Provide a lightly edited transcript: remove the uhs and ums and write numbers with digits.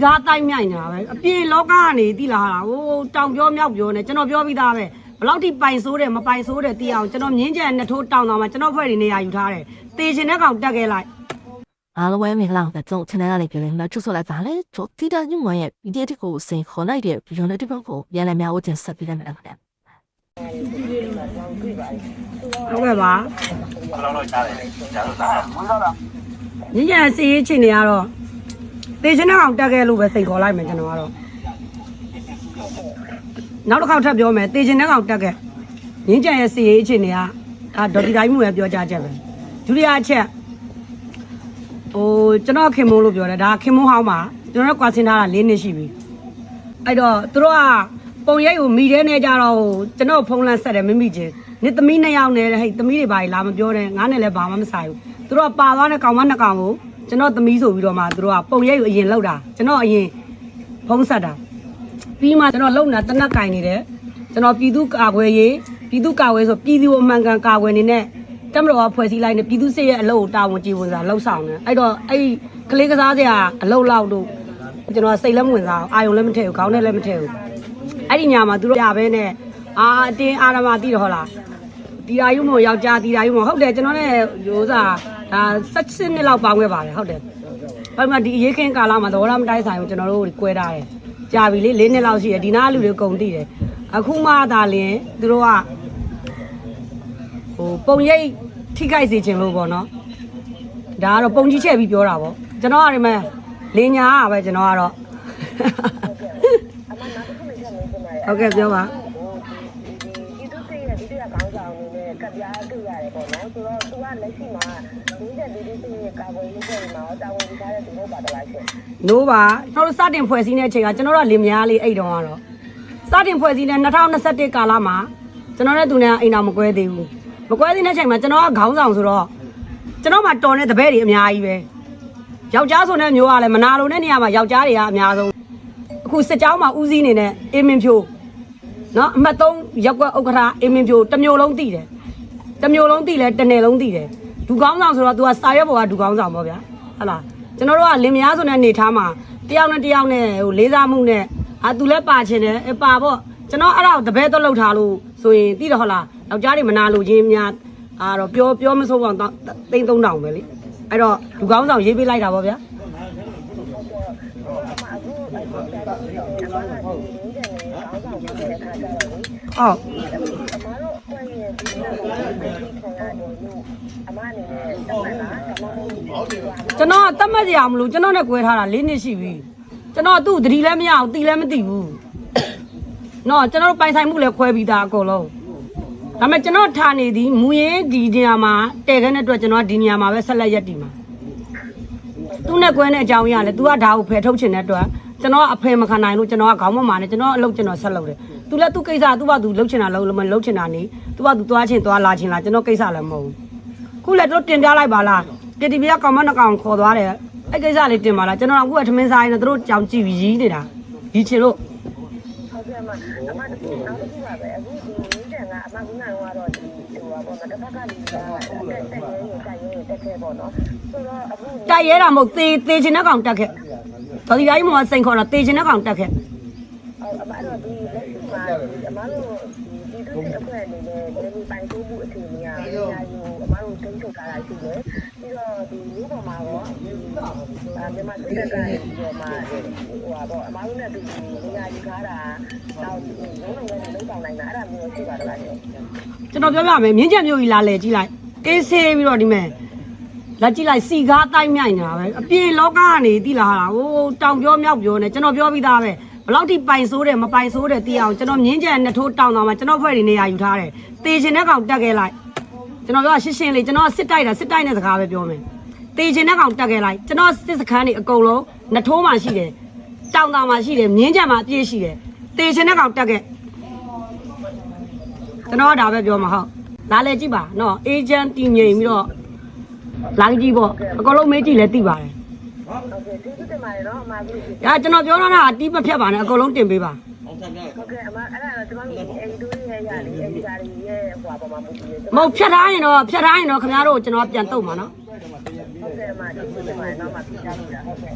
ကားတိုင်းမြိုင်နေတာပဲအပြေလောကကနေတိလာတာဟိုတောင်ပြောမြောက်ပြောနေကျွန်တော်ပြောပြီးသားပဲဘလောက်ထိပိုင်ဆိုးတယ်မပိုင်ဆိုးတယ်သိအောင်ကျွန်တော်မြင်းကျန်နှစ်ထိုးတောင်တော်မှာကျွန်တော်ဖွဲ့တွေနေရာယူထားတယ်တေချင်တဲ့ကောင်တက်ခဲ့လိုက်အားလုံးပဲမင်္ဂလာပါကျွန်တော် channel ကနေပြောနေတာကျုပ်ဆိုလိုက်ပါလေကျွန်တော်တိတာညွန့်ရဲ့ video ကိုစိန်ခေါ်လိုက်တဲ့ video နဲ့ဒီဘက်ကိုပြန်လည်များဝတင်ဆက်ပေးလိုက်မယ်ခင်ဗျာဟုတ်ကဲ့ပါလောက်တော့ကြားတယ်ကြားလို့သားဝင်တော့လားမြင်းကျန်စီးချင်နေရတော့တေချင်တဲ့ကောင်တက်ခဲ့လို့ပဲစိန်ခေါ်လိုက်မယ်ကျွန်တော်ကတော့နောက်တစ်ခေါက်ထပ်ပြောမယ်တေချင်တဲ့ကောင်တက်ခဲ့မြင်းကျန်ရဲ့စီးချင်နေကဒါဒေါ်တီတိုင်းမှုရဲ့ပြောကြားချက်ပဲဒုတိယအချက်ဟိုကျွန်တော်ခင်မိုးလို့ပြောတယ်ဒါခင်မိုးဟောင်းပါကျွန်တော်ကွာဆင်းထားတာ၄နှစ်ရှိပြီအဲ့တော့သူတို့ကပုံရိပ်ကိုမိတဲ့နဲ့ကြတော့ကျွန်တော်ဖုန်းလန်းဆက်တယ်မမိချင်းနေ့သမီး2ယောက်နဲ့ဟဲ့သမီးတွေဘာလာမပြောနဲ့ငါနဲ့လည်းဘာမှမဆိုင်ဘူးသူတို့ကပါသွားတဲ့ကောင်မ2ကောင်ကိုကျွန်တော်သမီးဆိုပြီးတော့မှသူတို့ကပုံရိပ်ကိုအရင်လောက်တာကျွန်တော်အရင်ဖုန်းဆက်တာပြီးမှကျွန်တော်လုံတာတနက်ကင်နေတယ်ကျွန်တော်ပြည်သူကာကွယ်ရေးပြည်သူကာကွယ်ဆိုပြည်သူအမှန်ကန်ကာကွယ်နေတဲ့တမတော်ကဖွဲ့စည်းလိုက်နေပြည်သူစစ်ရဲ့အလုပ်ကိုတာဝန်ကြည်ဝင်စာလှုပ်ဆောင်နေအဲ့တော့အဲ့ကလေးကစားစရာအလုပ်လောက်တို့ကျွန်တော်စိတ်လည်းမဝင်စားအောင်အာယုံလည်းမထည့်ဘူးခေါင်းနဲ့လည်းမထည့်ဘူးအဲ့ဒီညမှာသူတို့ရပဲနဲ့အာအတင်းအာရမသိတော့ဟောလားတီရာယူမို့ယောက်ျားတီရာယူမို့ဟုတ်တယ်ကျွန်တော်နဲ့ရိုးစားဒါ16နှစ်လောက်ပေါင်းခဲ့ပါတယ်ဟုတ်တယ်ဘာမှဒီအရေးခင်းကာလမှာသဘောထားမတိုင်းဆိုင်ဘူးကျွန်တော်တို့ကွဲထားတယ်ကြာပြီလေ4နှစ်လောက်ရှိတယ်ဒီနားလူတွေကုန်သိတယ်အခုမှသာလင်းသူတို့ကဟိုပုံရိပ်ထိခိုက်စေခြင်းလို့ပေါ့နော်ဒါကတော့ပုံကြီးချက်ပြီးပြောတာပေါ့ကျွန်တော်ကဒီမဲ့လင်းညာပဲကျွန်တော်ကတော့ဟုတ်ကဲ့ပြောပါဒီသူစိတ်ရဲ့ဒီတရကောင်းဆောင်နေနဲ့ကပ်ပြားတွေ့ရတယ်ပေါ့နော်ဆိုတော့သူကလက်ရှိမှာဒီတဲ့ဒီစိတ်ရဲ့ကာကွယ်ရေးတွေမှာတာဝန်ယူထားတဲ့သူဟုတ်ပါတလားရှင်နိုးပါကျွန်တော်တို့စတင်ဖွဲ့စည်းတဲ့အချိန်ကကျွန်တော်တို့လင်မယားလေးအဲ့တုန်းကတော့စတင်ဖွဲ့စည်းတဲ့2021ကာလမှာကျွန်တော်နဲ့သူနဲ့အိမ်တော်မကွဲသေးဘူးမကွဲသေးတဲ့အချိန်မှာကျွန်တော်ကခေါင်းဆောင်ဆိုတော့ကျွန်တော်မှတော်တဲ့တပည့်တွေအများကြီးပဲယောက်ျားဆိုတဲ့မျိုးကလည်းမနာလိုတဲ့နေရာမှာယောက်ျားတွေကအများဆုံးအခုစစ်ကြောင်းမှာဦးစီးနေတဲ့အင်းမင်းဖြိုးနော်အမှတ်3ရက်ကွက်ဥက္ကဋ္ဌအင်းမင်းဖြိုးတစ်မျိုးလုံးတည်တယ်တစ်မျိုးလုံးတည်လဲတစ်နယ်လုံးတည်တယ်ဒူကောင်းဆောင်ဆိုတော့ तू ကစာရွက်ပေါ်ကဒူကောင်းဆောင်ပေါ့ဗျာဟုတ်လားကျွန်တော်တို့ကလင်မယားဆိုတဲ့နေထားမှာတယောက်နဲ့တယောက်နဲ့ဟိုလေးစားမှုနဲ့သူလည်းပါချင်တယ်ပါပေါ့ကျွန်တော်အဲ့ဒါကိုတပည့်တော့လှုပ်ထားလို့ဆိုရင်တည်တယ်ဟုတ်လားယောက်ျားတွေမနာလိုခြင်းများတော့ပြောမဆုံးအောင်3000ပဲလေအဲ့တော့ဒူကောင်းဆောင်ရေးပေးလိုက်တာပေါ့ဗျာဟုတ်ကျွန်တော်တတ်မှတ်ရအောင်မလို့ကျွန်တော်နဲ့꿰ထားတာ4နှစ်ရှိပြီကျွန်တော်သူ့သတိလည်းမရအောင်တီလည်းမသိဘူးနော်ကျွန်တော်ပိုင်ဆိုင်မှုလည်းခွဲပြီးသားအကုန်လုံးဒါပေမဲ့ကျွန်တော်ထားနေသည်မူရင်းဒီနေရာမှာတည့်ခဲတဲ့အတွက်ကျွန်တော်ဒီနေရာမှာပဲဆက်လက်ရက်တည်မှာသူ့နဲ့꿰တဲ့အကြောင်းရလဲ तू ကဒါကိုဖယ်ထုတ်ချင်တဲ့အတွက်ကျွန်တော်ကအဖယ်မခံနိုင်လို့ကျွန်တော်ကခေါင်းမမာနဲ့ကျွန်တော်အလုပ်ကျွန်တော်ဆက်လုပ်တယ်သူလည်းသူကိစ္စသူ့ဘာသူလှုပ်ချင်တာလှုပ်မလှုပ်ချင်တာနေသူ့ဘာသူသွားချင်သွားလာချင်လားကျွန်တော်ကိစ္စလည်းမဟုတ်ဘူးခုလည်းတို့တင်ပြလိုက်ပါလားတီဗီကကောင်မနှကောင်ခေါ်သွားတယ်အဲ့ကိစ္စလေးတင်ပါလားကျွန်တော်အခုကထမင်းစားရင်တို့ကြောင်ကြည့်ပြီးရီးနေတာရီးချင်လို့ဟုတ်ကဲ့အမတခုနောက်တစ်ခုပါပဲအခုဒီနည်းတယ်ကအမကကတော့ဒီဟိုပါပေါ့တစ်ဖက်ကလူကတက်ရဲတက်ခဲပေါ့နော်ဆိုတော့အခုတက်ရဲတာမဟုတ်သေချင်တဲ့ကောင်တက်ခဲ့ဒေါ်ဒီတိုင်းမှာစိန်ခေါ်တာသေချင်တဲ့ကောင်တက်ခဲ့အမတို့ဒီလက်ရှိမှာအမတို့ဒီသူ့အဖွဲ့အနေနဲ့ဒီပိုင်တိုးမှုအခြေအနေကအများကြီးအမတို့ထိန်းချုပ်ထားတာရှိတယ်ပြီးတော့ဒီလူပေါ်မှာတော့မြန်မာစစ်တပ်ကနေပြီးတော့မှဟိုပါပေါ့အမတို့နဲ့ဒီနေရာယူထားတာတော့လုံးဝလည်းလုံးဆောင်နိုင်တာအဲ့ဒါမျိုးရှိပါတော့လားကျွန်တော်ပြောပြမယ်မြင်းချက်မျိုးကြီးလာလေကြည့်လိုက်အေးဆေးပြီးတော့ဒီမဲ့လက်ကြည့်လိုက်စီကားတိုင်းမြိုင်နေတာပဲအပြေလောကကနေတိလာတာဟိုတောင်ပြောမြောက်ပြောနေကျွန်တော်ပြောပြီးသားပဲဘလောက်ထိပိုင်ဆိုးတယ်မပိုင်ဆိုးတယ်သိအောင်ကျွန်တော်မြင်းကျန်နှစ်ထိုးတောင်တော်မှာကျွန်တော်ဖွဲ့တွေနေရာယူထားတယ်တေချင်တဲ့ကောင်တက်ခဲ့လိုက်ကျွန်တော်ပြောရှင်းရှင်းလေးကျွန်တော်စစ်တိုက်တဲ့စကားပဲပြောမယ်တေချင်တဲ့ကောင်တက်ခဲ့လိုက်ကျွန်တော်စစ်စခန်းတွေအကုန်လုံးနှစ်ထိုးမှရှိတယ်တောင်တော်မှာရှိတယ်မြင်းကျန်မှာအပြည့်ရှိတယ်တေချင်တဲ့ကောင်တက်ခဲ့ကျွန်တော်ဒါပဲပြောမှာဟုတ်လာလေကြည့်ပါနော်အေဂျင့်တီငိမ်ပြီးတော့လာကြည့်ပေါ့အကုန်လုံးမေးကြည့်လဲသိပါတယ်ဟုတ်ကဲ့ကျေးဇူးတင်ပါတယ်နော်အမကြီး။ဒါကျွန်တော်ပြောတာကအတီးမဖြတ်ပါနဲ့အကုန်လုံးတင်ပေးပါ။ဟုတ်ကဲ့အမအဲ့ဒါတော့ကျွန်တော်တို့အဲဒီတို့ရဲ့ရလေအဲဒီဓာရီရဲ့ဟိုပေါ်မှာမူတည်တယ်။မဟုတ်ဖြတ်ထားရင်တော့ခင်ဗျားတို့ကျွန်တော်ပြန်တုတ်မှာနော်။ဟုတ်ကဲ့အမကျေးဇူးတင်ပါတယ်နော်အမပြချလို့လားဟုတ်ကဲ့